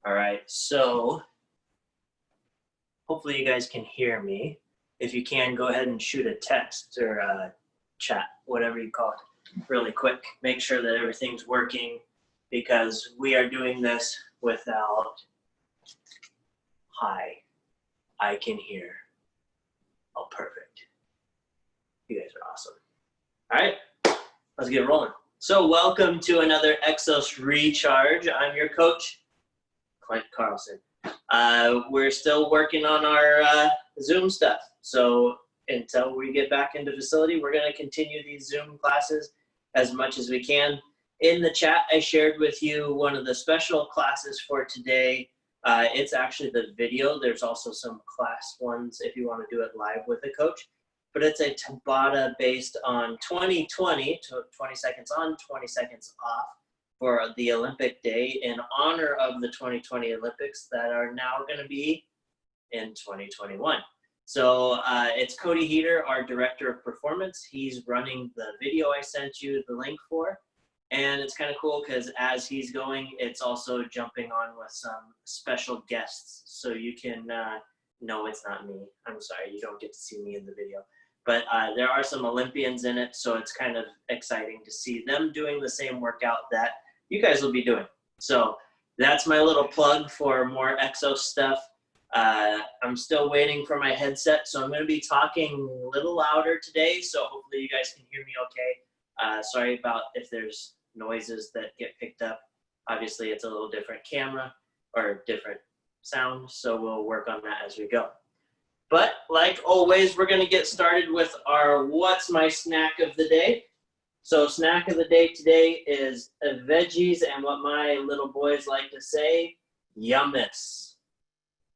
All right, so hopefully you guys can hear me. If you can, go ahead and shoot a text or a chat, whatever you call it, really quick. Make sure that everything's working because we are doing this without, hi, I can hear. Oh, perfect. You guys are awesome. All right, let's get rolling. So welcome to another Exos Recharge. I'm your coach, Clint Carlson. We're still working on our Zoom stuff. So until we get back into facility, we're going to continue these Zoom classes as much as we can. In the chat, I shared with you one of the special classes for today. It's actually the video. There's also some class ones if you want to do it live with a coach. But it's a Tabata based on 2020, 20 seconds on, 20 seconds off, for the Olympic Day in honor of the 2020 Olympics that are now going to be in 2021. So it's Cody Heater, our director of performance. He's running the video I sent you the link for. And it's kind of cool because as he's going, it's also jumping on with some special guests. So you can, no, it's not me. I'm sorry, you don't get to see me in the video. But there are some Olympians in it, so it's kind of exciting to see them doing the same workout that you guys will be doing. So that's my little plug for more Exos stuff. I'm still waiting for my headset, so I'm going to be talking a little louder today, so hopefully you guys can hear me okay. Sorry about if there's noises that get picked up. Obviously, it's a little different camera or different sound, so we'll work on that as we go. But like always, we're going to get started with our What's My Snack of the Day. So snack of the day today is veggies and what my little boys like to say, yummus.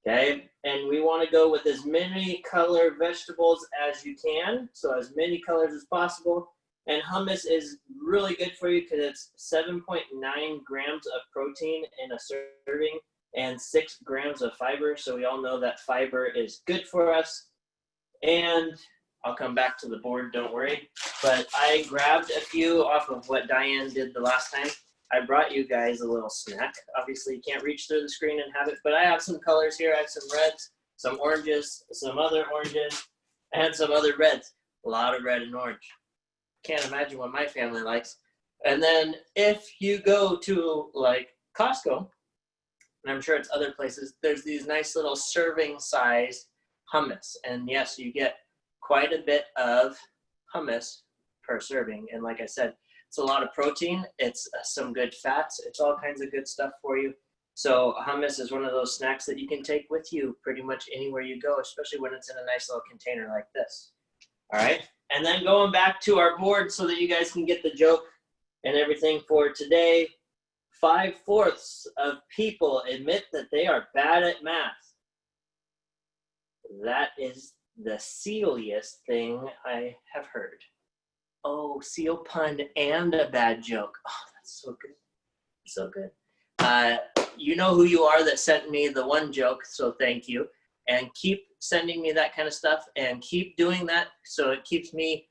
Okay, and we want to go with as many color vegetables as you can, so as many colors as possible. And hummus is really good for you because it's 7.9 grams of protein in a serving and 6 grams of fiber. So we all know that fiber is good for us. And I'll come back to the board, don't worry. But I grabbed a few off of what Diane did the last time. I brought you guys a little snack. Obviously, you can't reach through the screen and have it, but I have some colors here. I have some reds, some oranges, some other oranges, and some other reds. A lot of red and orange. Can't imagine what my family likes. And then if you go to like Costco, and I'm sure it's other places, there's these nice little serving size hummus. And yes, you get quite a bit of hummus per serving. And like I said, it's a lot of protein. It's some good fats. It's all kinds of good stuff for you. So hummus is one of those snacks that you can take with you pretty much anywhere you go, especially when it's in a nice little container like this. All right. And then going back to our board so that you guys can get the joke and everything for today, 5/4 of people admit that they are bad at math. That is the silliest thing I have heard. Oh, seal pun and a bad joke. Oh, that's so good. So good. You know who you are that sent me the one joke, so thank you. And keep sending me that kind of stuff and keep doing that so it keeps me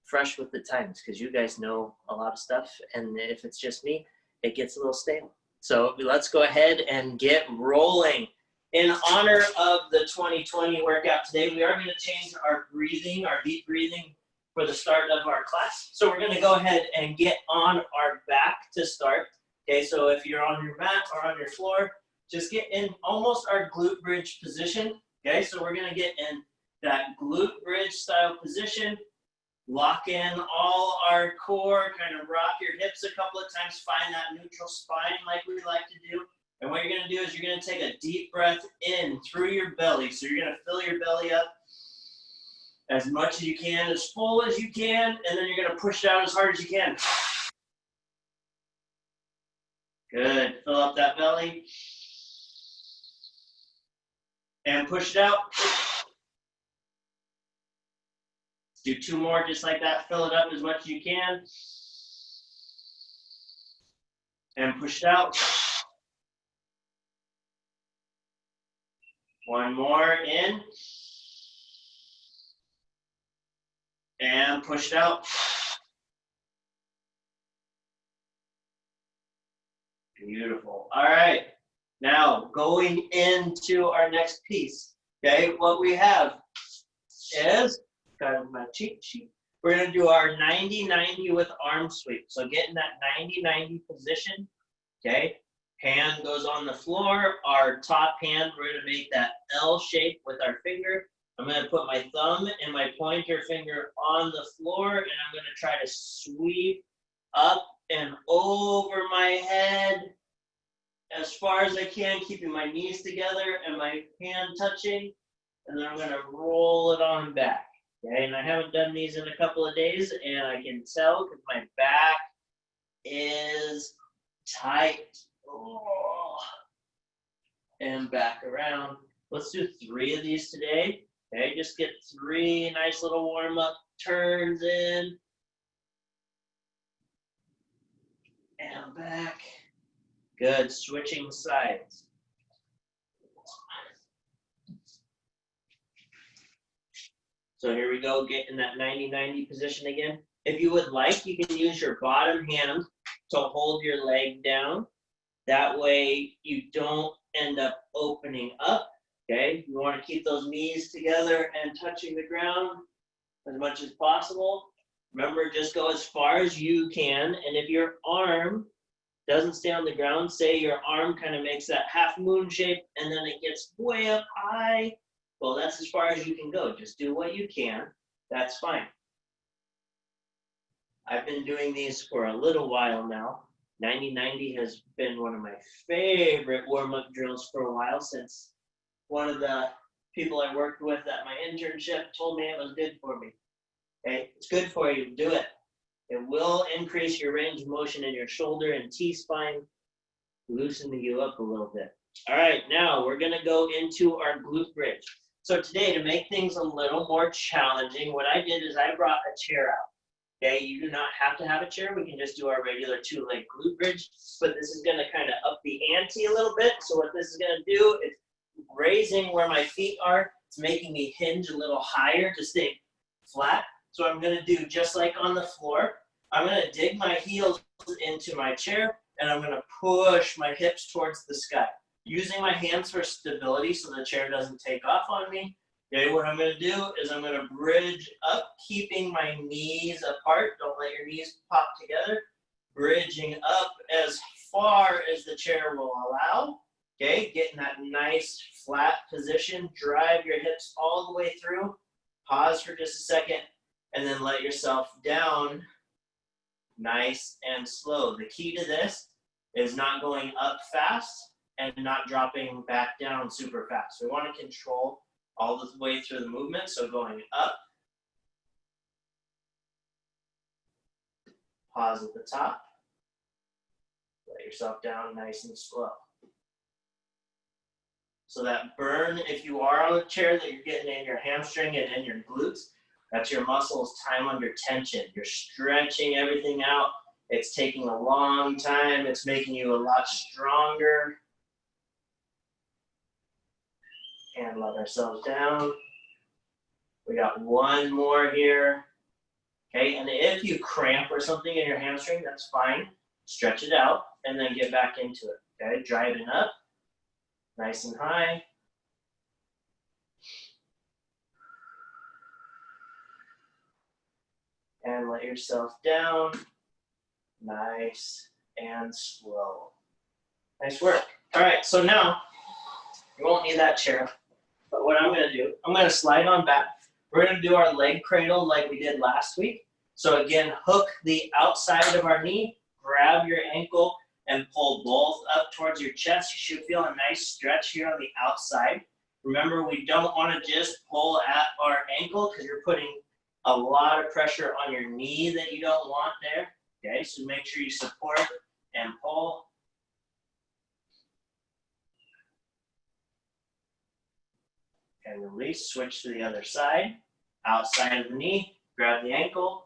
fresh with the times because you guys know a lot of stuff. And if it's just me, it gets a little stale. So let's go ahead and get rolling. In honor of the 2020 workout today, we are going to change our breathing, our deep breathing for the start of our class. So we're going to go ahead and get on our back to start. Okay, so if you're on your mat or on your floor, just get in almost our glute bridge position. Okay, so we're going to get in that glute bridge style position. Lock in all our core, kind of rock your hips a couple of times, find that neutral spine like we like to do. And what you're going to do is you're going to take a deep breath in through your belly. So you're going to fill your belly up as much as you can, as full as you can, and then you're going to push it out as hard as you can. Good. Fill up that belly. And push it out. Do 2 more just like that. Fill it up as much as you can. And push it out. 1 more in. And push it out. Beautiful. All right. Now, going into our next piece, okay, what we have is, got my cheat sheet, we're going to do our 90-90 with arm sweep. So get in that 90-90 position, okay? Hand goes on the floor. Our top hand, we're going to make that L shape with our finger. I'm going to put my thumb and my pointer finger on the floor, and I'm going to try to sweep up and over my head as far as I can, keeping my knees together and my hand touching, and then I'm going to roll it on back. Okay, and I haven't done these in a couple of days, and I can tell because my back is tight. Oh. And back around. Let's do 3 of these today. Okay, just get 3 nice little warm-up turns in. And back. Good, switching sides. So here we go, get in that 90-90 position again. If you would like, you can use your bottom hand to hold your leg down. That way you don't end up opening up, okay? You want to keep those knees together and touching the ground as much as possible. Remember, just go as far as you can, and if your arm doesn't stay on the ground, say your arm kind of makes that half moon shape and then it gets way up high, well, that's as far as you can go. Just do what you can. That's fine. I've been doing these for a little while now. 90-90 has been one of my favorite warm-up drills for a while, since one of the people I worked with at my internship told me it was good for me. Okay, it's good for you. Do it. It will increase your range of motion in your shoulder and T-spine, loosening you up a little bit. All right, now we're going to go into our glute bridge. So today, to make things a little more challenging, what I did is I brought a chair out. Okay, you do not have to have a chair. We can just do our regular 2-leg glute bridge, but this is going to kind of up the ante a little bit. So what this is going to do is raising where my feet are. It's making me hinge a little higher to stay flat. So I'm going to do just like on the floor. I'm going to dig my heels into my chair, and I'm going to push my hips towards the sky, using my hands for stability so the chair doesn't take off on me. Okay, what I'm going to do is I'm going to bridge up, keeping my knees apart. Don't let your knees pop together. Bridging up as far as the chair will allow. Okay, get in that nice flat position. Drive your hips all the way through. Pause for just a second, and then let yourself down nice and slow. The key to this is not going up fast and not dropping back down super fast. We want to control all the way through the movement. So going up, pause at the top, let yourself down nice and slow. So that burn, if you are on a chair, that you're getting in your hamstring and in your glutes, that's your muscles time under tension. You're stretching everything out. It's taking a long time. It's making you a lot stronger. And let ourselves down. We got 1 more here. Okay, and if you cramp or something in your hamstring, that's fine. Stretch it out and then get back into it. Okay, driving up, nice and high. And let yourself down, nice and slow. Nice work. All right, so now you won't need that chair. But what I'm going to do, I'm going to slide on back. We're going to do our leg cradle like we did last week. So again, hook the outside of our knee, grab your ankle, and pull both up towards your chest. You should feel a nice stretch here on the outside. Remember, we don't want to just pull at our ankle because you're putting a lot of pressure on your knee that you don't want there. Okay, so make sure you support and pull. And release, switch to the other side. Outside of the knee, grab the ankle.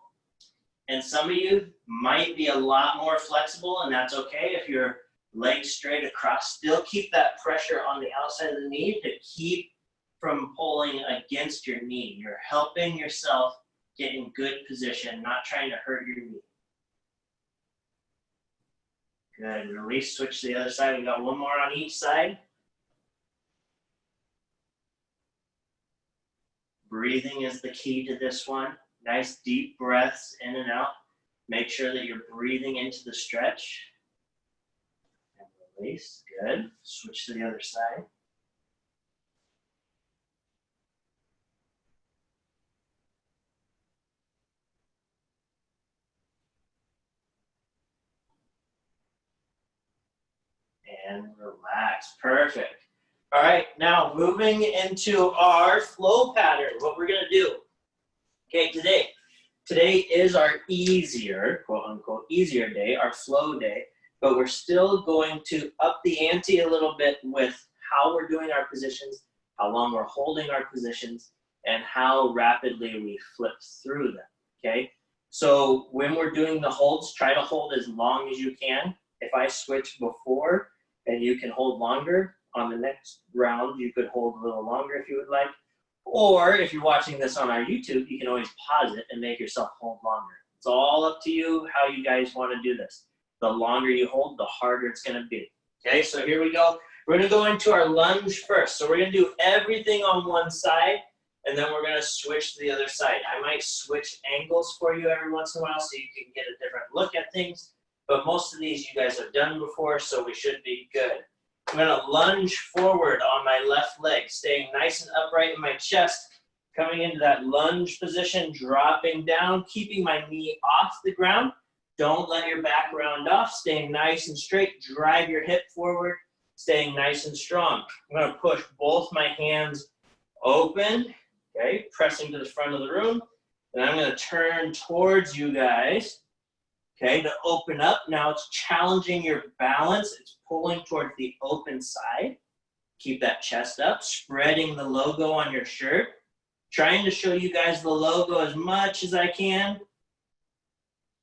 And some of you might be a lot more flexible, and that's okay if your legs straight across. Still keep that pressure on the outside of the knee to keep from pulling against your knee. You're helping yourself get in good position, not trying to hurt your knee. Good. Release, switch to the other side. We got one more on each side. Breathing is the key to this one. Nice deep breaths in and out. Make sure that you're breathing into the stretch. And release. Good. Switch to the other side. And relax. Perfect. All right, now moving into our flow pattern, what we're gonna do. Okay, today is our easier, quote unquote, easier day, our flow day, but we're still going to up the ante a little bit with how we're doing our positions, how long we're holding our positions, and how rapidly we flip through them, okay? So when we're doing the holds, try to hold as long as you can. If I switch before and you can hold longer, on the next round, you could hold a little longer if you would like. Or if you're watching this on our YouTube, you can always pause it and make yourself hold longer. It's all up to you how you guys want to do this. The longer you hold, the harder it's going to be. Okay, so here we go. We're going to go into our lunge first. So we're going to do everything on one side, and then we're going to switch to the other side. I might switch angles for you every once in a while so you can get a different look at things. But most of these you guys have done before, so we should be good. I'm gonna lunge forward on my left leg, staying nice and upright in my chest, coming into that lunge position, dropping down, keeping my knee off the ground. Don't let your back round off, staying nice and straight. Drive your hip forward, staying nice and strong. I'm gonna push both my hands open, okay, pressing to the front of the room. And I'm gonna turn towards you guys. Okay, to open up, now it's challenging your balance. It's pulling towards the open side. Keep that chest up, spreading the logo on your shirt. Trying to show you guys the logo as much as I can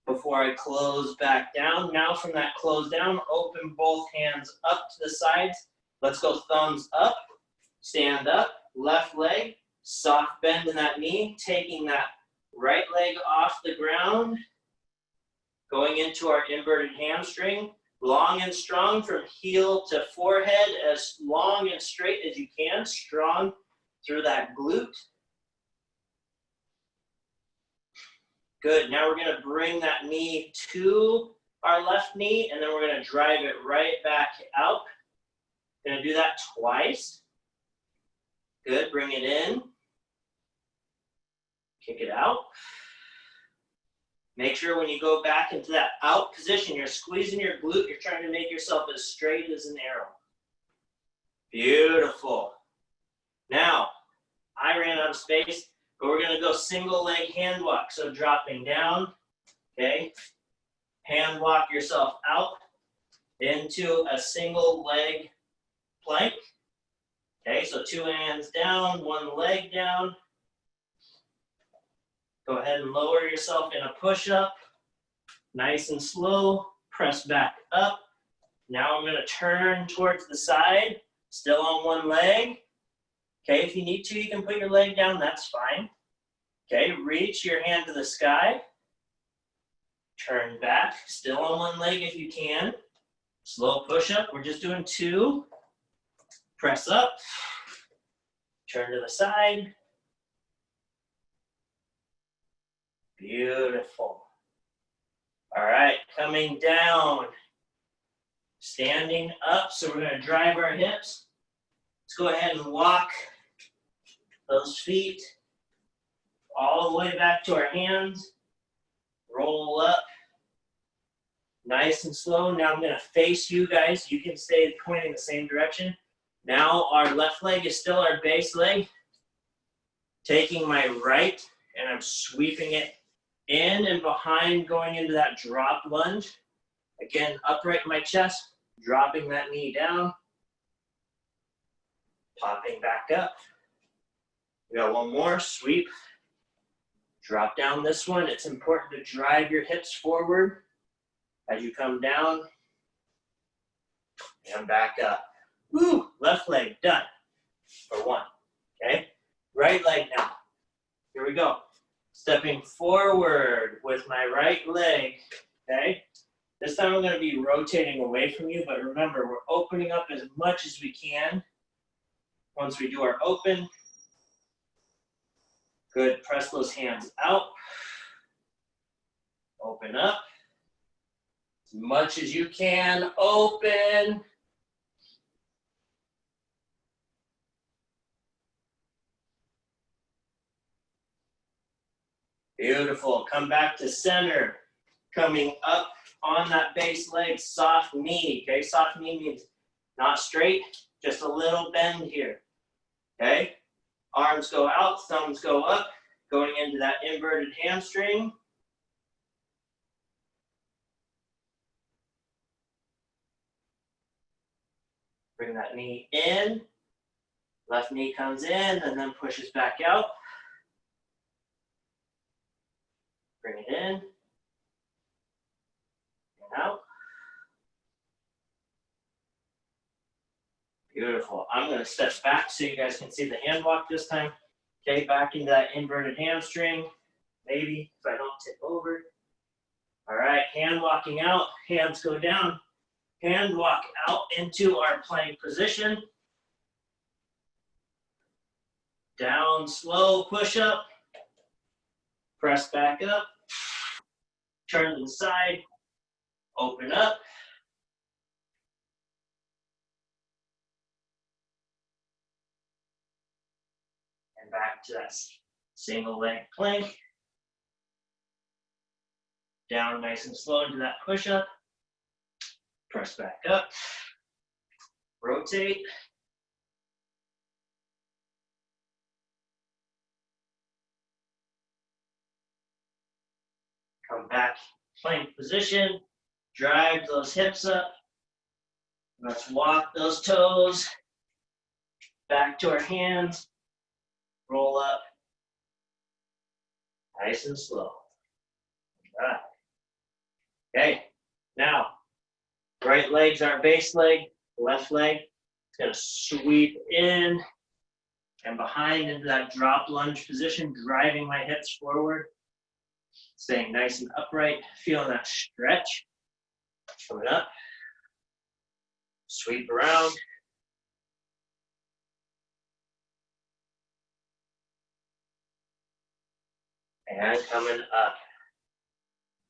before I close back down. Now from that close down, open both hands up to the sides. Let's go thumbs up, stand up, left leg, soft bend in that knee, taking that right leg off the ground. Going into our inverted hamstring, long and strong from heel to forehead, as long and straight as you can, strong through that glute. Good, now we're gonna bring that knee to our left knee, and then we're gonna drive it right back out. Gonna do that twice. Good, bring it in. Kick it out. Make sure when you go back into that out position, you're squeezing your glute, you're trying to make yourself as straight as an arrow. Beautiful. Now, I ran out of space, but we're gonna go single leg hand walk. So dropping down, okay? Hand walk yourself out into a single leg plank. Okay, so two hands down, one leg down. Go ahead and lower yourself in a push-up. Nice and slow. Press back up. Now I'm going to turn towards the side. Still on one leg. Okay, if you need to, you can put your leg down. That's fine. Okay, reach your hand to the sky. Turn back. Still on one leg if you can. Slow push-up. We're just doing two. Press up. Turn to the side. Beautiful. All right, coming down, standing up. So we're going to drive our hips. Let's go ahead and walk those feet all the way back to our hands. Roll up. Nice and slow. Now I'm going to face you guys. You can stay pointing the same direction. Now our left leg is still our base leg. Taking my right, and I'm sweeping it in and behind, going into that drop lunge. Again, upright in my chest, dropping that knee down, popping back up. We got one more, sweep. Drop down this one. It's important to drive your hips forward as you come down. And back up. Woo, left leg, done. For one, okay? Right leg now. Here we go. Stepping forward with my right leg, okay? This time I'm going to be rotating away from you, but remember, we're opening up as much as we can. Once we do our open, good, press those hands out. Open up. As much as you can, open. Beautiful. Come back to center. Coming up on that base leg, soft knee. Okay, soft knee means not straight, just a little bend here. Okay, arms go out, thumbs go up, going into that inverted hamstring. Bring that knee in. Left knee comes in and then pushes back out. Bring it in. And out. Beautiful. I'm going to step back so you guys can see the hand walk this time. Okay, back into that inverted hamstring. Maybe if I don't tip over. All right, hand walking out. Hands go down. Hand walk out into our plank position. Down, slow push up. Press back up. Turn to the side. Open up. And back to that single leg plank. Down nice and slow into that push up. Press back up. Rotate. Come back, plank position. Drive those hips up. Let's walk those toes. Back to our hands. Roll up. Nice and slow. All right. Okay, now, right leg's our base leg, left leg is going to sweep in and behind into that drop lunge position, driving my hips forward, staying nice and upright, feeling that stretch. Coming up, sweep around. And coming up.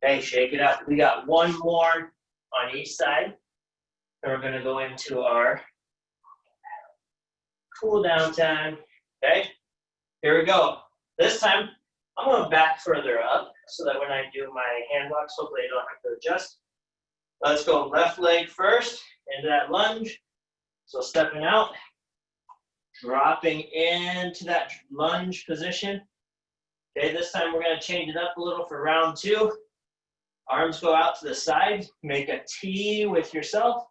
Okay, shake it up. We got one more on each side. And we're going to go into our cool down time. Okay, here we go. This time, I'm going to back further up so that when I do my hand walks, hopefully I don't have to adjust. Let's go left leg first into that lunge. So stepping out, dropping into that lunge position. Okay, this time we're going to change it up a little for round two. Arms go out to the side. Make a T with yourself.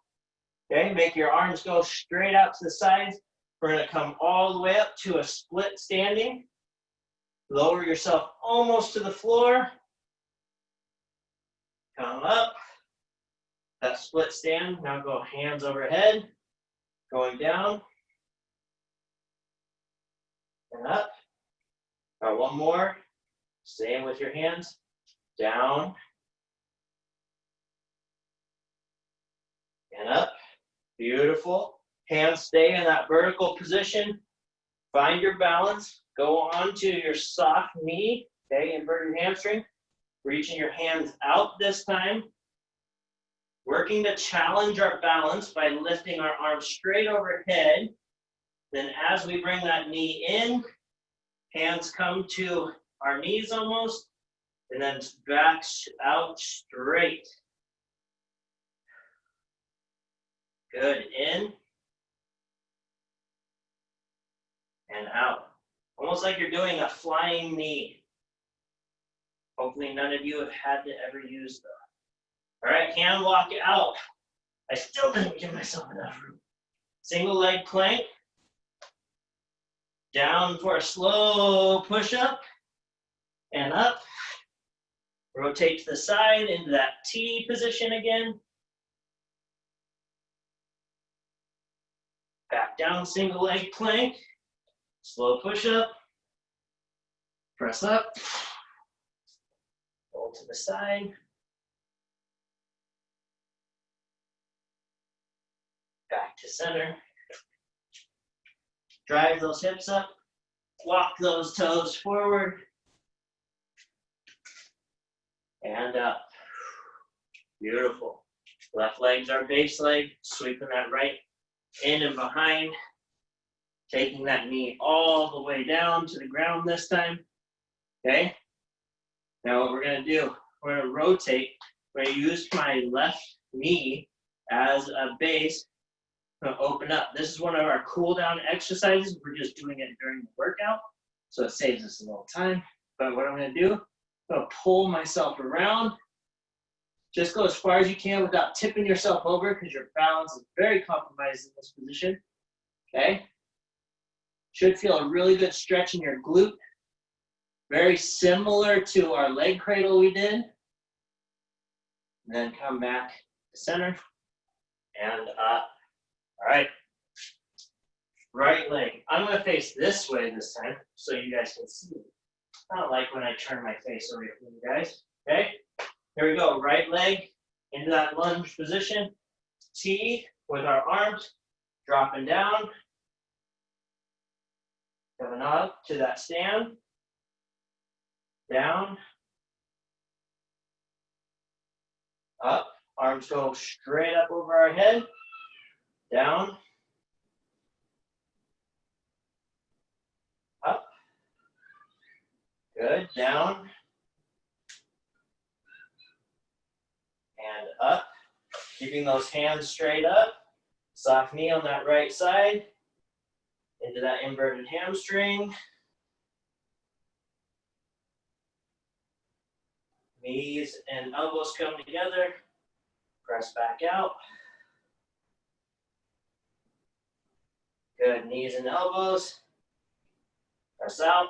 Okay, make your arms go straight out to the sides. We're going to come all the way up to a split standing. Lower yourself almost to the floor. Come up. That split stand. Now go hands overhead. Going down. And up. Got one more. Same with your hands. Down. And up. Beautiful. Hands stay in that vertical position. Find your balance. Go on to your soft knee. Okay, inverted hamstring. Reaching your hands out this time. Working to challenge our balance by lifting our arms straight overhead. Then as we bring that knee in, hands come to our knees almost, and then back out straight. Good, in and out. Almost like you're doing a flying knee. Hopefully none of you have had to ever use them. All right, hand walk out. I still didn't give myself enough room. Single leg plank. Down for a slow push-up. And up. Rotate to the side into that T position again. Back down, single leg plank. Slow push-up. Press up. Roll to the side. Back to center. Drive those hips up. Walk those toes forward. And up. Beautiful. Left leg's our base leg. Sweeping that right in and behind. Taking that knee all the way down to the ground this time. Okay? Now what we're going to do, we're going to rotate. We're going to use my left knee as a base. I'm going to open up. This is one of our cool down exercises. We're just doing it during the workout, so it saves us a little time. But what I'm going to do, I'm going to pull myself around. Just go as far as you can without tipping yourself over because your balance is very compromised in this position. Okay? Should feel a really good stretch in your glute. Very similar to our leg cradle we did. And then come back to center and up. All right. Right leg. I'm going to face this way this time so you guys can see. I don't like when I turn my face away from you guys. Okay? Here we go. Right leg into that lunge position. T with our arms. Dropping down. Coming up to that stand. Down. Up. Arms go straight up over our head. Down. Up. Good. Down. And up. Keeping those hands straight up. Soft knee on that right side. Into that inverted hamstring. Knees and elbows come together. Press back out. Good. Knees and elbows. Press out.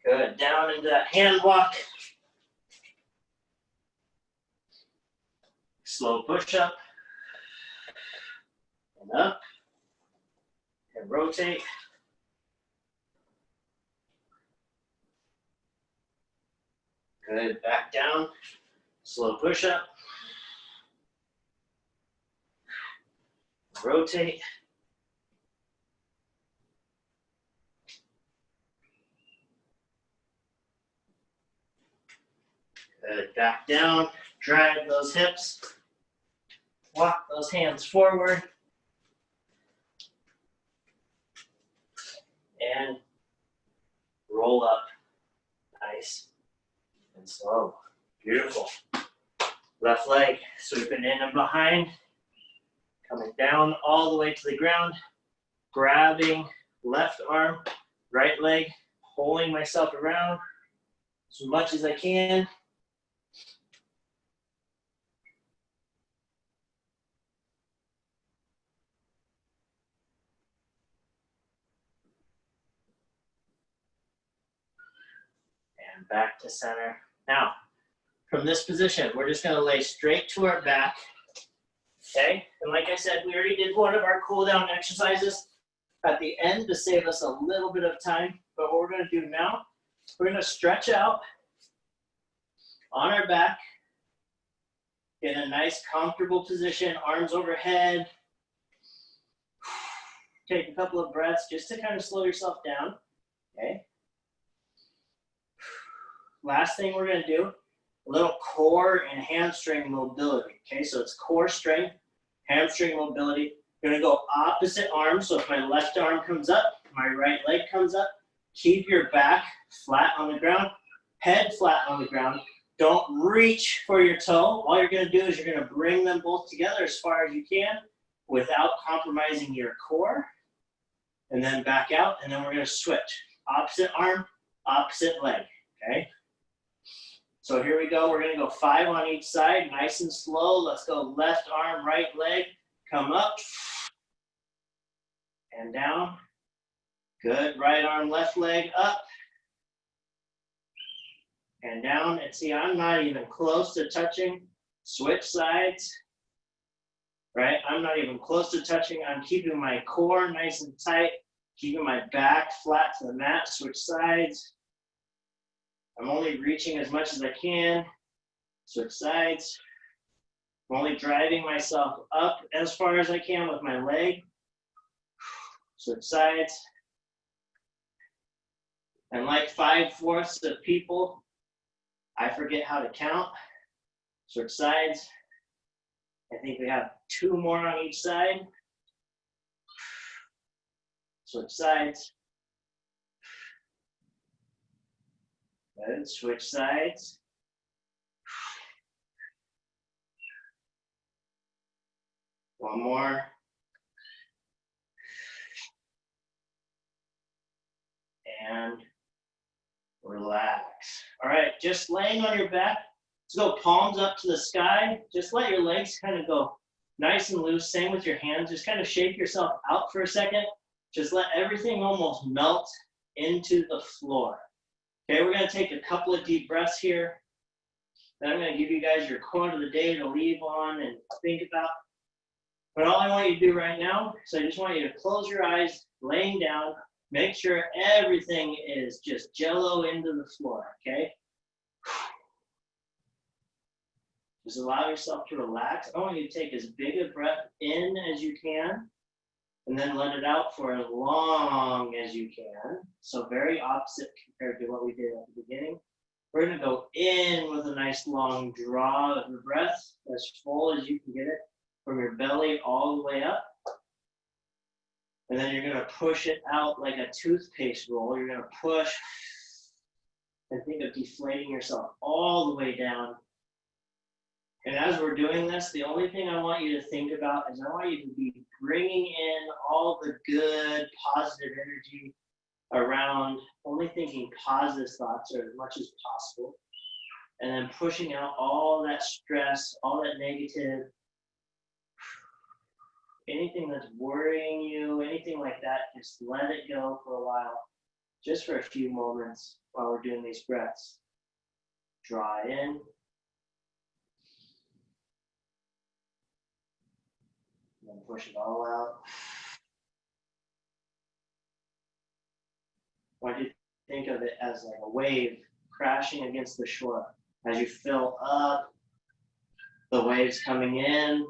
Good. Down into that hand walk. Slow push up. And up. And rotate. Good. Back down. Slow push up. Rotate. Good. Back down. Drive those hips. Walk those hands forward. And roll up. Nice and slow. Beautiful. Left leg sweeping in and behind. Coming down all the way to the ground. Grabbing left arm, right leg, pulling myself around as much as I can. And back to center. Now, from this position, we're just going to lay straight to our back. Okay? And like I said, we already did one of our cool down exercises at the end to save us a little bit of time. But what we're going to do now, we're going to stretch out on our back in a nice comfortable position, arms overhead. Take a couple of breaths just to kind of slow yourself down. Okay? Last thing we're going to do, a little core and hamstring mobility. Okay, so it's core strength, hamstring mobility. You're going to go opposite arm. So if my left arm comes up, my right leg comes up. Keep your back flat on the ground, head flat on the ground. Don't reach for your toe. All you're going to do is you're going to bring them both together as far as you can without compromising your core. And then back out, and then we're going to switch. Opposite arm, opposite leg. Okay? So here we go. We're going to go 5 on each side, nice and slow. Let's go left arm, right leg. Come up and down. Good. Right arm, left leg up and down. And see, I'm not even close to touching. Switch sides. Right? I'm not even close to touching. I'm keeping my core nice and tight, keeping my back flat to the mat. Switch sides. I'm only reaching as much as I can. Switch sides. I'm only driving myself up as far as I can with my leg. Switch sides. And like 5/4 of people, I forget how to count. Switch sides. I think we have 2 more on each side. Switch sides. Good. Switch sides. One more. And relax. All right, just laying on your back. Let's go palms up to the sky. Just let your legs kind of go nice and loose. Same with your hands. Just kind of shake yourself out for a second. Just let everything almost melt into the floor. Okay, we're going to take a couple of deep breaths here. Then I'm going to give you guys your quote of the day to leave on and think about. But all I want you to do right now is I just want you to close your eyes, laying down. Make sure everything is just jello into the floor, okay? Just allow yourself to relax. I want you to take as big a breath in as you can, and then let it out for as long as you can. So very opposite compared to what we did at the beginning. We're gonna go in with a nice long draw of the breath, as full as you can get it, from your belly all the way up. And then you're gonna push it out like a toothpaste roll. You're gonna push and think of deflating yourself all the way down. And as we're doing this, the only thing I want you to think about is I want you to be bringing in all the good, positive energy around, only thinking positive thoughts or as much as possible. And then pushing out all that stress, all that negative, anything that's worrying you, anything like that, just let it go for a while, just for a few moments while we're doing these breaths. Draw in. And then push it all out. I want you to think of it as like a wave crashing against the shore. As you fill up, the waves coming in,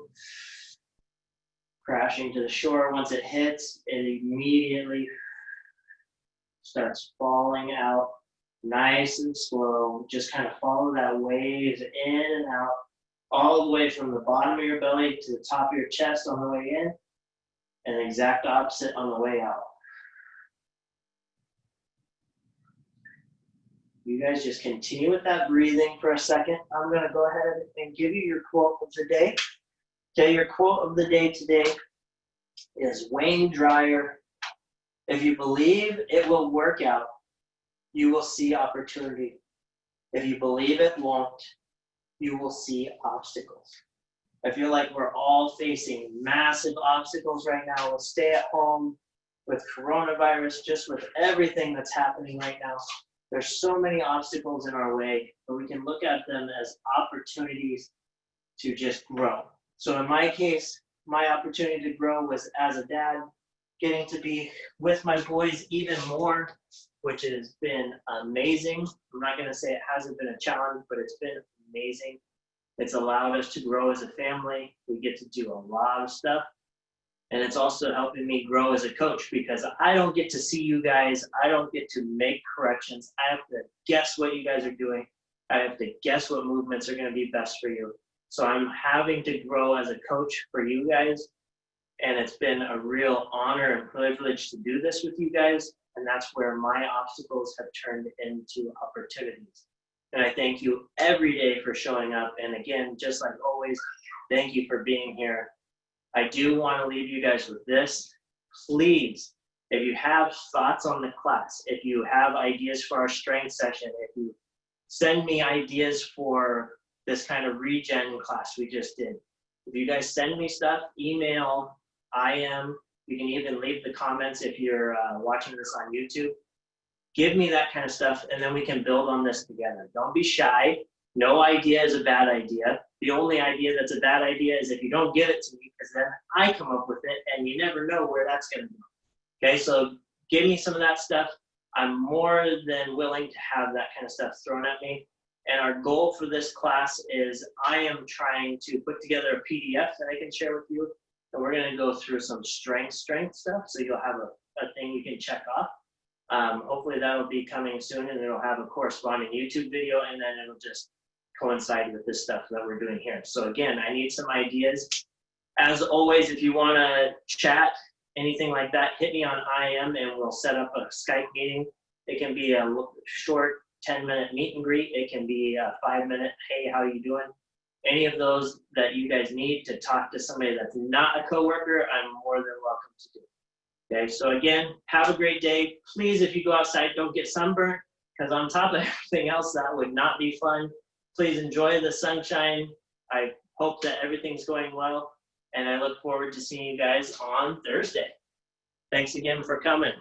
crashing to the shore. Once it hits, it immediately starts falling out nice and slow. Just kind of follow that wave in and out, all the way from the bottom of your belly to the top of your chest on the way in, and the exact opposite on the way out. You guys just continue with that breathing for a second. I'm going to go ahead and give you your quote of the day. Okay, your quote of the day today is Wayne Dyer. If you believe it will work out, you will see opportunity. If you believe it won't, you will see obstacles. I feel like we're all facing massive obstacles right now with stay at home, with coronavirus, just with everything that's happening right now. There's so many obstacles in our way, but we can look at them as opportunities to just grow. So in my case, my opportunity to grow was as a dad, getting to be with my boys even more, which has been amazing. I'm not going to say it hasn't been a challenge, but it's been amazing. It's allowed us to grow as a family. We get to do a lot of stuff. And it's also helping me grow as a coach because I don't get to see you guys. I don't get to make corrections. I have to guess what you guys are doing. I have to guess what movements are going to be best for you. So I'm having to grow as a coach for you guys. And it's been a real honor and privilege to do this with you guys. And that's where my obstacles have turned into opportunities. And I thank you every day for showing up. And again, just like always, thank you for being here. I do want to leave you guys with this. Please, if you have thoughts on the class, if you have ideas for our strength session, if you send me ideas for this kind of regen class we just did. If you guys send me stuff, email, you can even leave the comments if you're watching this on YouTube. Give me that kind of stuff, and then we can build on this together. Don't be shy. No idea is a bad idea. The only idea that's a bad idea is if you don't give it to me, because then I come up with it, and you never know where that's going to go. Okay, so give me some of that stuff. I'm more than willing to have that kind of stuff thrown at me. And our goal for this class is I am trying to put together a PDF that I can share with you. And we're going to go through some strength stuff. So you'll have a thing you can check off. Hopefully that'll be coming soon, and it'll have a corresponding YouTube video, and then it'll just coincide with this stuff that we're doing here. So again, I need some ideas. As always, if you want to chat, anything like that, hit me on IM and we'll set up a Skype meeting. It can be a short 10-minute meet and greet. It can be a 5-minute, hey, how you doing? Any of those that you guys need to talk to somebody that's not a coworker, I'm more than welcome to do. Okay, so again, have a great day. Please, if you go outside, don't get sunburned, because on top of everything else, that would not be fun. Please enjoy the sunshine. I hope that everything's going well, and I look forward to seeing you guys on Thursday. Thanks again for coming.